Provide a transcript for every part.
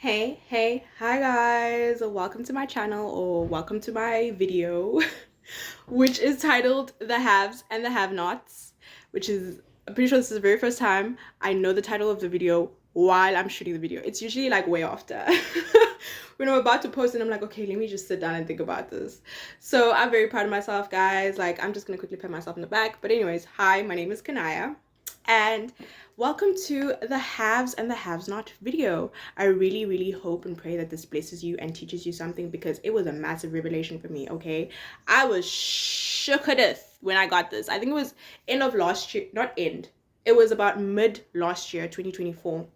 Hi guys, welcome to my channel or welcome to my video, which is titled The Haves and the Have-Nots, which is, I'm pretty sure this is the very first time I know the title of the video while I'm shooting the video. It's usually like way after. When I'm about to post and I'm like, okay, let me just sit down and think about this. So I'm very proud of myself, guys. Like, I'm just gonna quickly pat myself in the back. But anyways, hi, my name is Kanaya. And welcome to the Haves and the Haves Not video. I really hope and pray that this blesses you and teaches you something, because it was a massive revelation for me. Okay, I was shook to death when I got this. I think it was end of last year, not end, it was about mid last year, 2024.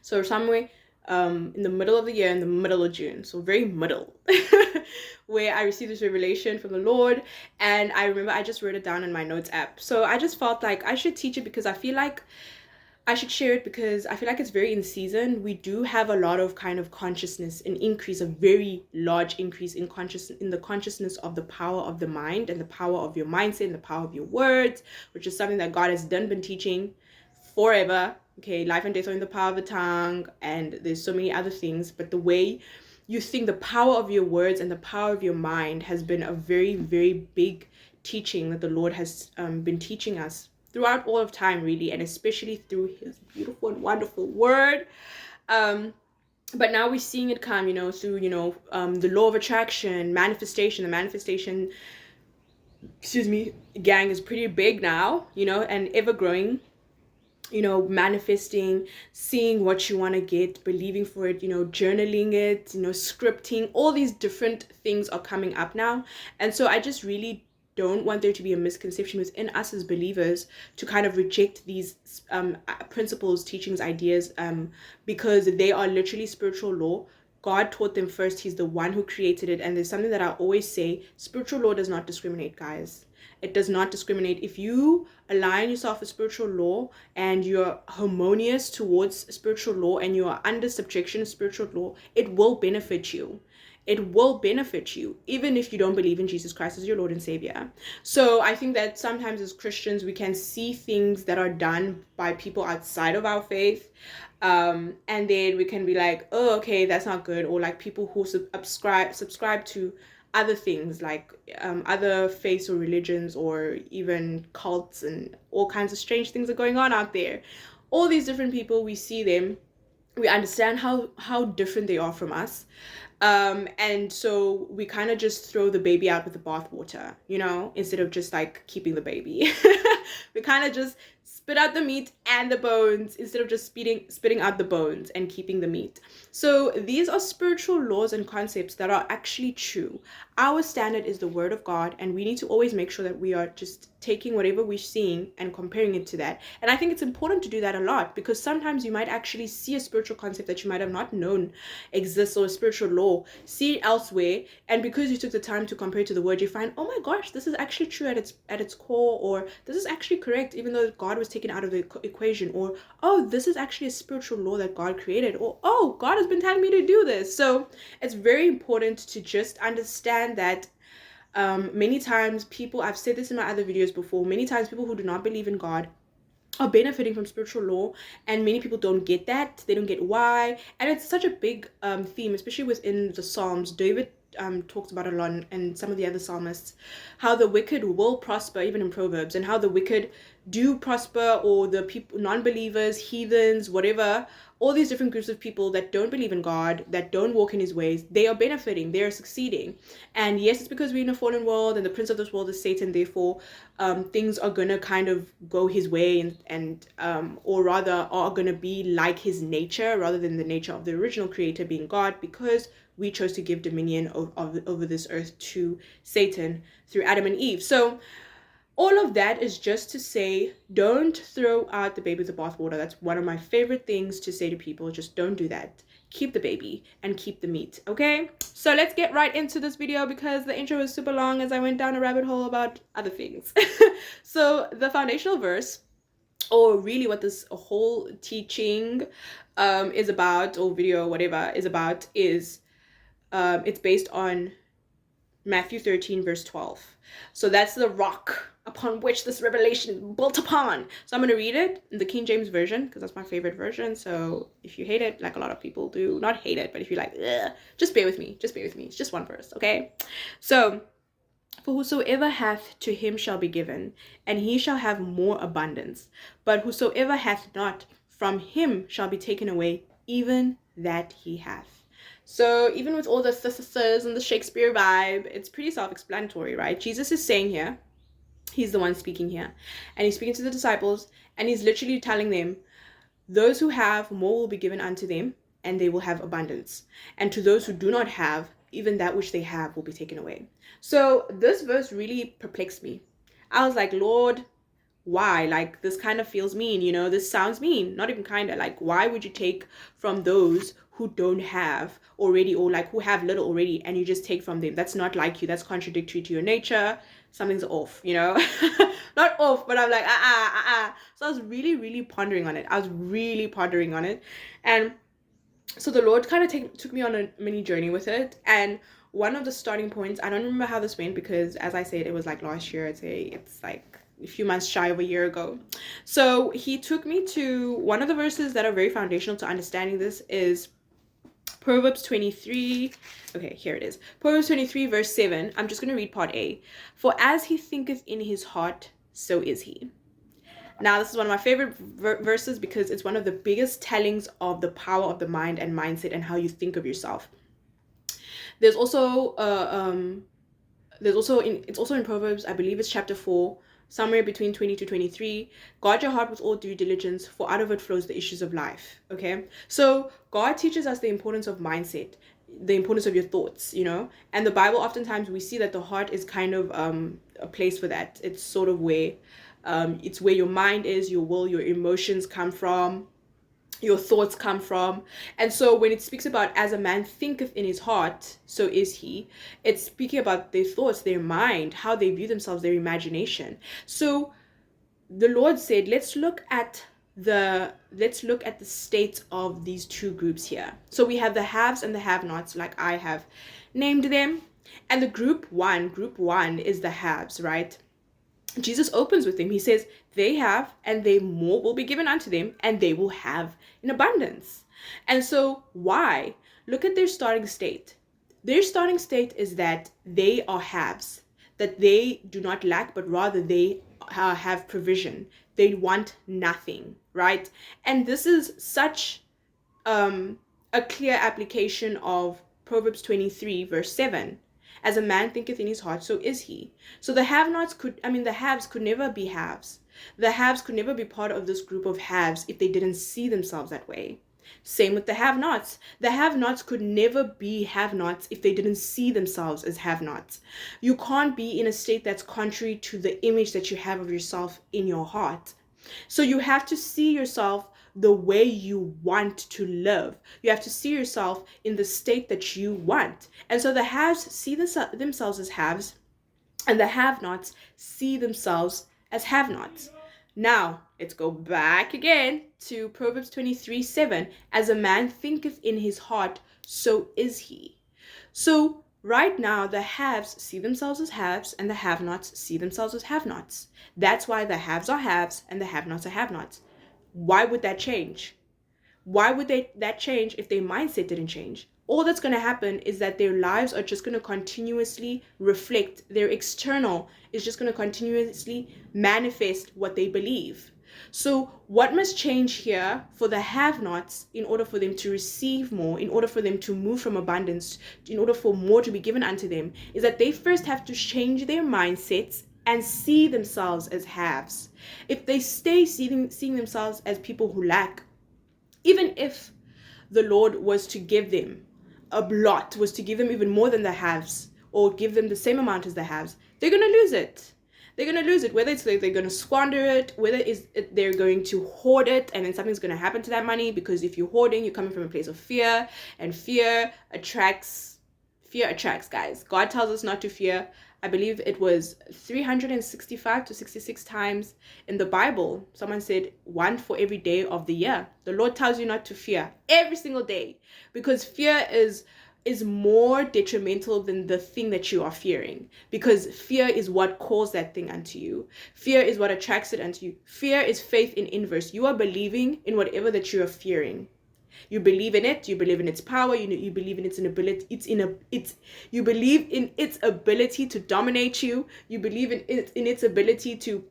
So somewhere in the middle of the year, in the middle of June, so very middle, where I received this revelation from the Lord. And I remember I just wrote it down in my notes app. So I just felt like I should teach it, because I feel like I should share it, because I feel like it's very in season. We do have a lot of kind of consciousness, an increase, a very large increase in the consciousness of the power of the mind and the power of your mindset and the power of your words, which is something that God has been teaching forever. Okay, life and death are in the power of the tongue, and there's so many other things. But the way you think, the power of your words and the power of your mind has been a very big teaching that the Lord has been teaching us throughout all of time, really, and especially through his beautiful and wonderful word. But now we're seeing it come, through, the law of attraction, manifestation. The manifestation, gang is pretty big now, and ever growing. Manifesting, seeing what you want to get, believing for it, journaling it, scripting, all these different things are coming up now. And so I just really don't want there to be a misconception within us as believers to kind of reject these principles, teachings, ideas, because they are literally spiritual law. God taught them first. He's the one who created it. And there's something that I always say: spiritual law does not discriminate, guys. It does not discriminate. If you align yourself with spiritual law and you're harmonious towards spiritual law and you are under subjection of spiritual law, it will benefit you. It will benefit you, even if you don't believe in Jesus Christ as your Lord and Savior. So I think that sometimes as Christians, we can see things that are done by people outside of our faith. And then we can be like, oh, okay, that's not good. Or like people who subscribe to other things, like other faiths or religions, or even cults, and all kinds of strange things are going on out there. All these different people, we see them, we understand how different they are from us, and so we kind of just throw the baby out with the bathwater, instead of just like keeping the baby. We kind of just spit out the meat and the bones instead of just spitting out the bones and keeping the meat. So these are spiritual laws and concepts that are actually true. Our standard is the word of God, and we need to always make sure that we are just taking whatever we're seeing and comparing it to that. And I think it's important to do that a lot, because sometimes you might actually see a spiritual concept that you might have not known exists, or a spiritual law, see it elsewhere, and because you took the time to compare it to the word, you find, oh my gosh, this is actually true at its core, or this is actually correct even though God was taken out of the equation, or oh, this is actually a spiritual law that God created, or oh, God has been telling me to do this. So it's very important to just understand that many times people, I've said this in my other videos before, many times people who do not believe in God are benefiting from spiritual law, and many people don't get that. They don't get why. And it's such a big theme, especially within the Psalms. David talks about it a lot, and some of the other psalmists, how the wicked will prosper, even in Proverbs, and how the wicked do prosper, or the people, non-believers, heathens, whatever, all these different groups of people that don't believe in God, that don't walk in his ways, they are benefiting, they are succeeding. And yes, it's because we're in a fallen world, and the prince of this world is Satan. Therefore things are gonna kind of go his way, and or rather are gonna be like his nature rather than the nature of the original creator, being God, because we chose to give dominion over this earth to Satan through Adam and Eve. So all of that is just to say, don't throw out the baby with the bathwater. That's one of my favorite things to say to people. Just don't do that. Keep the baby and keep the meat, okay? So let's get right into this video, because the intro was super long as I went down a rabbit hole about other things. So the foundational verse, or really what this whole teaching is about, or video, whatever, is about, is it's based on Matthew 13 verse 12. So that's the rock. upon which this revelation is built upon. So I'm going to read it in the King James Version because that's my favorite version. So if you hate it, like a lot of people do, not hate it, but if you like, just bear with me. Just bear with me. It's just one verse, okay? So, for whosoever hath, to him shall be given, and he shall have more abundance. But whosoever hath not, from him shall be taken away even that he hath. So even with all the sisters and the Shakespeare vibe, it's pretty self-explanatory, right? Jesus is saying here, he's the one speaking here, and he's speaking to the disciples, and he's literally telling them, those who have, more will be given unto them, and they will have abundance. And to those who do not have, even that which they have will be taken away. So this verse really perplexed me. I was like, Lord, why? Like, this kind of feels mean, you know, this sounds mean. Not even kind of, like, why would you take from those who don't have already, or like who have little already, and you just take from them? That's not like you. That's contradictory to your nature. Something's off, you know. Not off, but I'm like, so I was really pondering on it. And so the Lord kind of took me on a mini journey with it. And one of the starting points, I don't remember how this went, because as I said, it was like last year. It's like a few months shy of a year ago. So he took me to one of the verses that are very foundational to understanding this is Proverbs 23. Okay, here it is. Proverbs 23 verse 7. I'm just going to read part A. For as he thinketh in his heart, so is he. Now, this is one of my favorite verses because it's one of the biggest tellings of the power of the mind and mindset and how you think of yourself. There's also it's also in Proverbs, I believe it's chapter 4, somewhere between 20 to 23. Guard your heart with all due diligence, for out of it flows the issues of life. Okay, so God teaches us the importance of mindset, the importance of your thoughts, you know. And the Bible, oftentimes we see that the heart is kind of a place for that. It's sort of where it's where your mind is, your will, your emotions come from, your thoughts come from. And so when it speaks about as a man thinketh in his heart, so is he, it's speaking about their thoughts, their mind, how they view themselves, their imagination. So the Lord said, let's look at the state of these two groups here. So we have the haves and the have-nots, like I have named them. And the group one is the haves, right? Jesus opens with them. He says, they have, and they more will be given unto them, and they will have in abundance. And so why? Look at their starting state. Their starting state is that they are haves, that they do not lack, but rather they have provision. They want nothing, right? And this is such a clear application of Proverbs 23 verse 7. As a man thinketh in his heart, so is he. So the have-nots the haves could never be haves. The haves could never be part of this group of haves if they didn't see themselves that way. Same with the have-nots. The have-nots could never be have-nots if they didn't see themselves as have-nots. You can't be in a state that's contrary to the image that you have of yourself in your heart. So you have to see yourself the way you want to live. You have to see yourself in the state that you want. And so the haves see themselves as haves, and the have-nots see themselves as have-nots. Now, let's go back again to Proverbs 23:7. As a man thinketh in his heart, so is he. So right now, the haves see themselves as haves, and the have-nots see themselves as have-nots. That's why the haves are haves, and the have-nots are have-nots. Why would that change? Why would that change if their mindset didn't change? All that's going to happen is that their lives are just going to continuously reflect, their external is just going to continuously manifest what they believe. So what must change here for the have-nots in order for them to receive more, in order for them to move from abundance, in order for more to be given unto them, is that they first have to change their mindsets and see themselves as haves. If they stay seeing themselves as people who lack, even if the Lord was to give them a lot, was to give them even more than the haves, or give them the same amount as the haves, they're going to lose it. They're going to lose it, whether it's like they're going to squander it, whether they're going to hoard it, and then something's going to happen to that money, because if you're hoarding, you're coming from a place of fear, and fear attracts, guys. God tells us not to fear. I believe it was 365 to 66 times in the Bible. Someone said one for every day of the year. The Lord tells you not to fear every single day, because fear is is more detrimental than the thing that you are fearing, because fear is what calls that thing unto you. Fear is what attracts it unto you. Fear is faith in inverse. You are believing in whatever that you are fearing. You believe in it. You believe in its power. You believe in its inability. You believe in its ability to dominate you. You believe in its ability to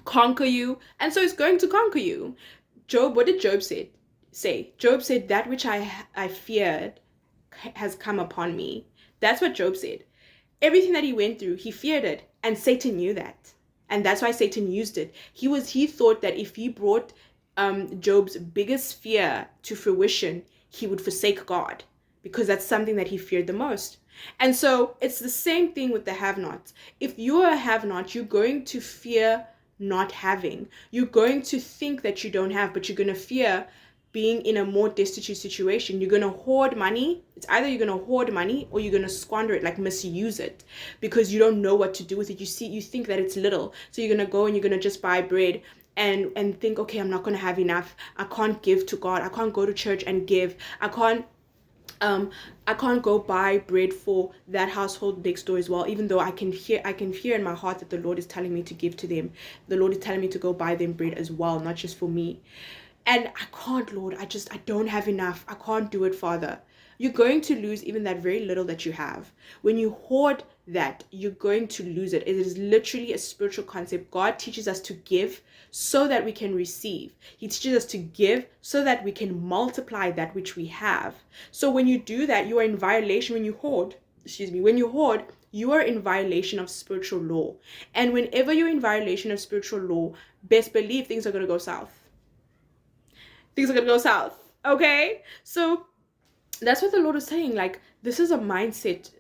conquer you, and so it's going to conquer you. Job, what did Job say? Job said, that which I feared has come upon me. That's what Job said. Everything that he went through, he feared it, and Satan knew that, and that's why Satan used it. He thought that if he brought Job's biggest fear to fruition, he would forsake God, because that's something that he feared the most. And so it's the same thing with the have-nots. If you're a have-not, you're going to fear not having. You're going to think that you don't have, but you're going to fear being in a more destitute situation. You're going to hoard money. It's either you're going to hoard money or you're going to squander it, like misuse it, because you don't know what to do with it. You think that it's little. So you're going to go and you're going to just buy bread and think, okay, I'm not going to have enough. I can't give to God. I can't go to church and give. I can't go buy bread for that household next door as well, even though I can hear in my heart that the Lord is telling me to give to them. The Lord is telling me to go buy them bread as well, not just for me. And I can't, Lord. I don't have enough. I can't do it, Father. You're going to lose even that very little that you have. When you hoard that, you're going to lose it. It is literally a spiritual concept. God teaches us to give so that we can receive. He teaches us to give so that we can multiply that which we have. So when you do that, you are in violation. When you hoard, you are in violation of spiritual law. And whenever you're in violation of spiritual law, best believe things are going to go south. Things are going to go south. Okay? So that's what the Lord is saying. Like, this is a mindset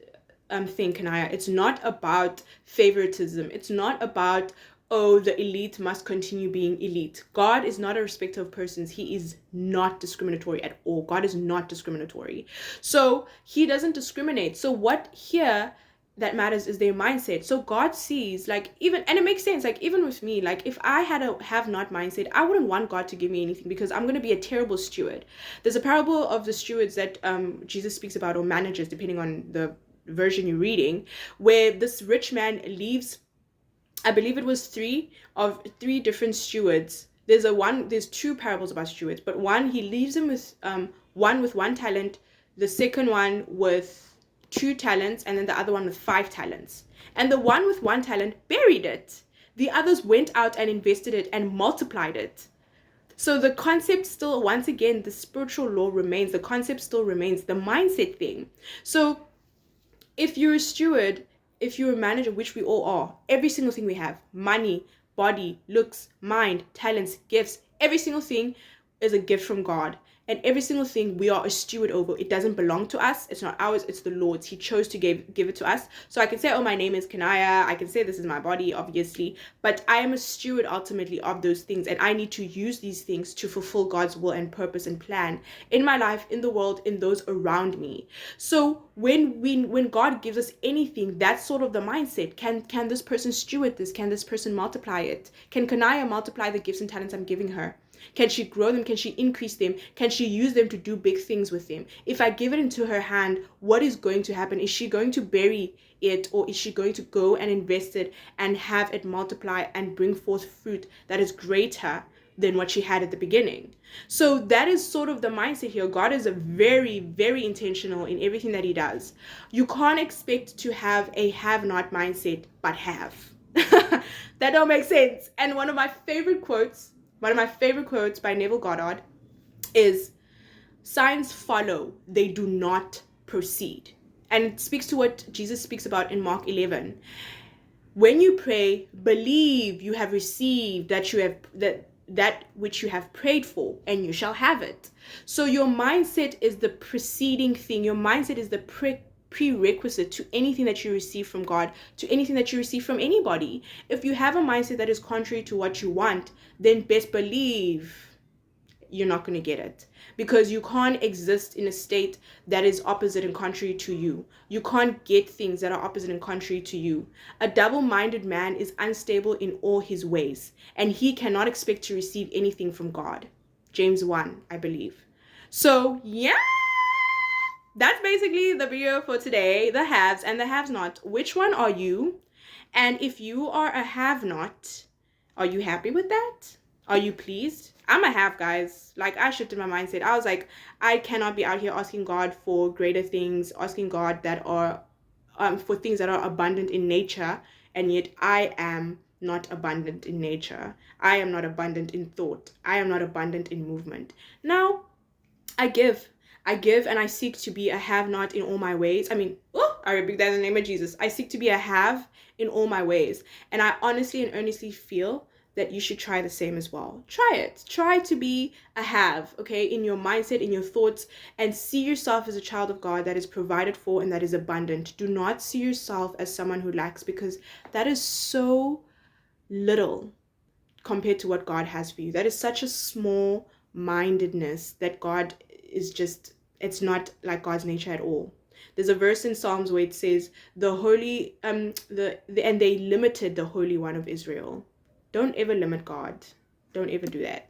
thing, Kanaya. It's not about favoritism. It's not about, oh, the elite must continue being elite. God is not a respecter of persons. He is not discriminatory at all. God is not discriminatory. So he doesn't discriminate. So what here that matters is their mindset. So God sees, like, even, and it makes sense, like, even with me, like, if I had a have not mindset, I wouldn't want God to give me anything, because I'm going to be a terrible steward. There's a parable of the stewards that Jesus speaks about, or managers, depending on the version you're reading, where this rich man leaves, I believe it was three different stewards. There's two parables about stewards, but one, he leaves him with one with 1 talent, the second one with 2 talents, and then the other one with 5 talents. And the one with 1 talent buried it. The others went out and invested it and multiplied it. So the concept still, once again, the spiritual law remains. The concept still remains, the mindset thing. So if you're a steward, if you're a manager, which we all are, every single thing we have, money, body, looks, mind, talents, gifts, every single thing is a gift from God. And every single thing we are a steward over. It doesn't belong to us. It's not ours. It's the Lord's. He chose to give it to us. So I can say, oh, my name is Kanaya. I can say this is my body, obviously. But I am a steward ultimately of those things. And I need to use these things to fulfill God's will and purpose and plan in my life, in the world, in those around me. So when God gives us anything, that's sort of the mindset. Can this person steward this? Can this person multiply it? Can Kanaya multiply the gifts and talents I'm giving her? Can she grow them? Can she increase them? Can she use them to do big things with them? If I give it into her hand, what is going to happen? Is she going to bury it, or is she going to go and invest it and have it multiply and bring forth fruit that is greater than what she had at the beginning? So that is sort of the mindset here. God is a very, very intentional in everything that he does. You can't expect to have a have-not mindset, but have. That don't make sense. And one of my favorite quotes by Neville Goddard is, signs follow, they do not proceed. And it speaks to what Jesus speaks about in Mark 11. When you pray, believe you have received that which you have prayed for, and you shall have it. So your mindset is the preceding thing. Your mindset is the prerequisite to anything that you receive from God, to anything that you receive from anybody. If you have a mindset that is contrary to what you want, then best believe you're not going to get it, because you can't exist in a state that is opposite and contrary to you. You can't get things that are opposite and contrary to you. A double-minded man is unstable in all his ways, and he cannot expect to receive anything from God. James 1, I believe. So yeah, that's basically the video for today. The haves and the have not. Which one are you? And if you are a have not, are you happy with that? Are you pleased? I'm a have, guys. Like, I shifted my mindset. I was like, I cannot be out here asking God for greater things, asking God that are for things that are abundant in nature, and yet I am not abundant in nature. I am not abundant in thought. I am not abundant in movement. Now, I give. I give and I seek to be a have not in all my ways. I mean, oh, I rebuke that in the name of Jesus. I seek to be a have in all my ways. And I honestly and earnestly feel that you should try the same as well. Try it. Try to be a have, okay, in your mindset, in your thoughts, and see yourself as a child of God that is provided for and that is abundant. Do not see yourself as someone who lacks, because that is so little compared to what God has for you. That is such a small mindedness that God is just, it's not like God's nature at all. There's a verse in Psalms where it says the holy and they limited the Holy One of Israel. Don't ever limit God. Don't ever do that.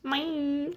Mine.